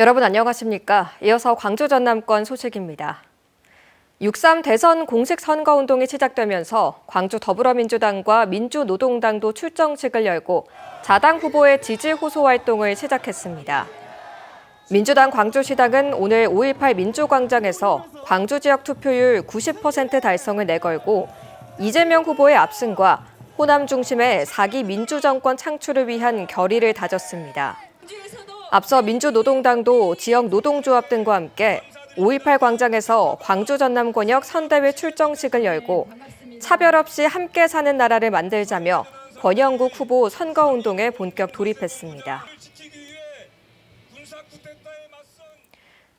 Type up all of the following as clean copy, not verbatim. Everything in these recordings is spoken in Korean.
여러분 안녕하십니까? 이어서 광주 전남권 소식입니다. 6.3 대선 공식 선거운동이 시작되면서 광주 더불어민주당과 민주노동당도 출정식을 열고 자당 후보의 지지 호소 활동을 시작했습니다. 민주당 광주시당은 오늘 5.18 민주광장에서 광주 지역 투표율 90% 달성을 내걸고 이재명 후보의 압승과 호남 중심의 4기 민주정권 창출을 위한 결의를 다졌습니다. 앞서 민주노동당도 지역 노동조합 등과 함께 5.18 광장에서 광주 전남 권역 선대위 출정식을 열고 차별 없이 함께 사는 나라를 만들자며 권영국 후보 선거운동에 본격 돌입했습니다.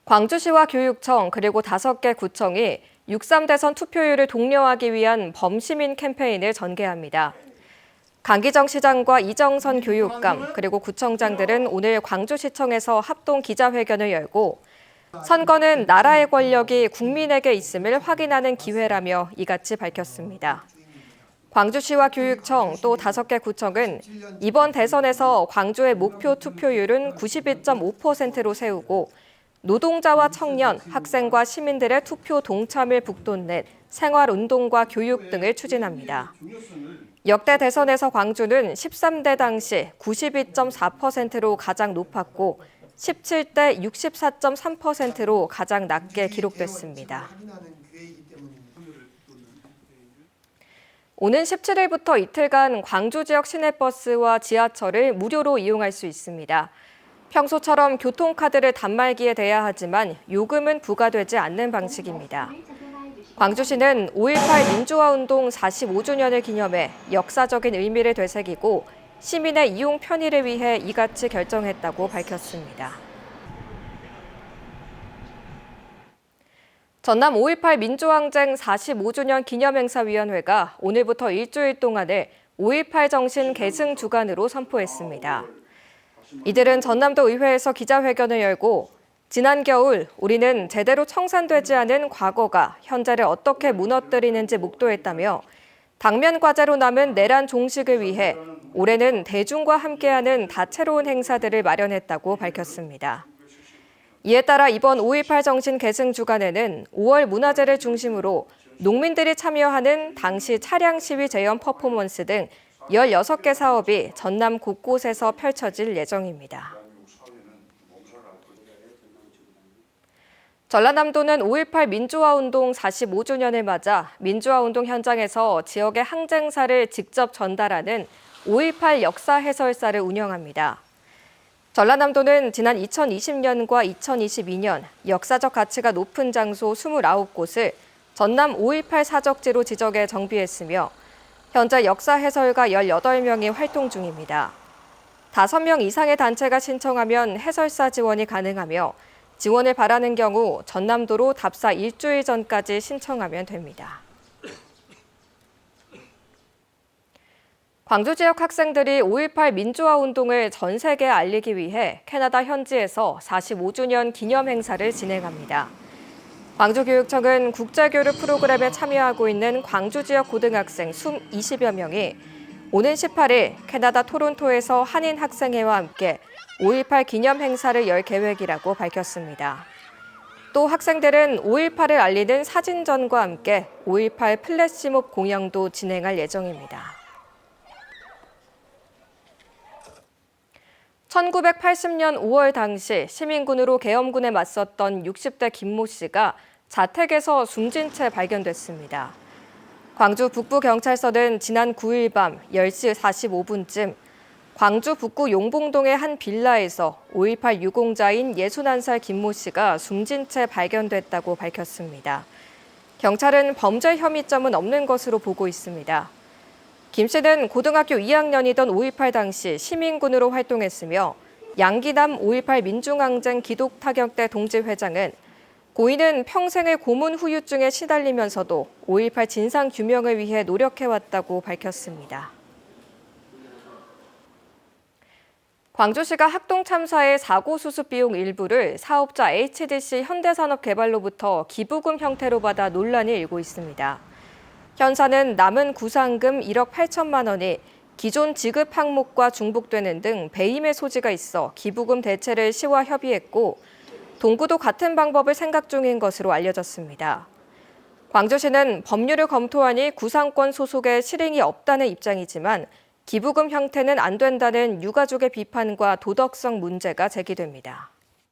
광주시와 교육청 그리고 5개 구청이 6.3 대선 투표율을 독려하기 위한 범시민 캠페인을 전개합니다. 강기정 시장과 이정선 교육감 그리고 구청장들은 오늘 광주시청에서 합동 기자회견을 열고 선거는 나라의 권력이 국민에게 있음을 확인하는 기회라며 이같이 밝혔습니다. 광주시와 교육청 또 5개 구청은 이번 대선에서 광주의 목표 투표율은 92.5%로 세우고 노동자와 청년, 학생과 시민들의 투표 동참을 북돋는 생활운동과 교육 등을 추진합니다. 역대 대선에서 광주는 13대 당시 92.4%로 가장 높았고 17대 64.3%로 가장 낮게 기록됐습니다. 오는 17일부터 이틀간 광주 지역 시내버스와 지하철을 무료로 이용할 수 있습니다. 평소처럼 교통카드를 단말기에 대야 하지만 요금은 부과되지 않는 방식입니다. 광주시는 5.18 민주화운동 45주년을 기념해 역사적인 의미를 되새기고 시민의 이용 편의를 위해 이같이 결정했다고 밝혔습니다. 전남 5.18 민주항쟁 45주년 기념행사위원회가 오늘부터 일주일 동안을 5.18 정신 계승 주간으로 선포했습니다. 이들은 전남도 의회에서 기자회견을 열고 지난 겨울 우리는 제대로 청산되지 않은 과거가 현재를 어떻게 무너뜨리는지 묵도했다며 당면 과제로 남은 내란 종식을 위해 올해는 대중과 함께하는 다채로운 행사들을 마련했다고 밝혔습니다. 이에 따라 이번 5.18 정신 계승 주간에는 5월 문화제를 중심으로 농민들이 참여하는 당시 차량 시위 재현 퍼포먼스 등 16개 사업이 전남 곳곳에서 펼쳐질 예정입니다. 전라남도는 5.18 민주화운동 45주년을 맞아 민주화운동 현장에서 지역의 항쟁사를 직접 전달하는 5.18 역사 해설사를 운영합니다. 전라남도는 지난 2020년과 2022년 역사적 가치가 높은 장소 29곳을 전남 5.18 사적지로 지정해 정비했으며 현재 역사 해설가 18명이 활동 중입니다. 5명 이상의 단체가 신청하면 해설사 지원이 가능하며 지원을 바라는 경우 전남도로 답사 일주일 전까지 신청하면 됩니다. 광주 지역 학생들이 5.18 민주화 운동을 전 세계에 알리기 위해 캐나다 현지에서 45주년 기념 행사를 진행합니다. 광주교육청은 국제교류 프로그램에 참여하고 있는 광주 지역 고등학생 20여 명이 오는 18일 캐나다 토론토에서 한인 학생회와 함께 5.18 기념 행사를 열 계획이라고 밝혔습니다. 또 학생들은 5.18을 알리는 사진전과 함께 5.18 플래시몹 공연도 진행할 예정입니다. 1980년 5월 당시 시민군으로 계엄군에 맞섰던 60대 김모 씨가 자택에서 숨진 채 발견됐습니다. 광주 북부경찰서는 지난 9일 밤 10시 45분쯤 광주 북구 용봉동의 한 빌라에서 5.18 유공자인 61살 김모 씨가 숨진 채 발견됐다고 밝혔습니다. 경찰은 범죄 혐의점은 없는 것으로 보고 있습니다. 김 씨는 고등학교 2학년이던 5.18 당시 시민군으로 활동했으며 양기남 5.18 민중항쟁 기독타격대 동지회장은 고인은 평생의 고문 후유증에 시달리면서도 5.18 진상규명을 위해 노력해왔다고 밝혔습니다. 광주시가 학동 참사의 사고 수습 비용 일부를 사업자 HDC 현대산업개발로부터 기부금 형태로 받아 논란이 일고 있습니다. 현사는 남은 구상금 1억 8천만 원이 기존 지급 항목과 중복되는 등 배임의 소지가 있어 기부금 대체를 시와 협의했고 동구도 같은 방법을 생각 중인 것으로 알려졌습니다. 광주시는 법률을 검토하니 구상권 소속에 실행이 없다는 입장이지만 기부금 형태는 안 된다는 유가족의 비판과 도덕성 문제가 제기됩니다.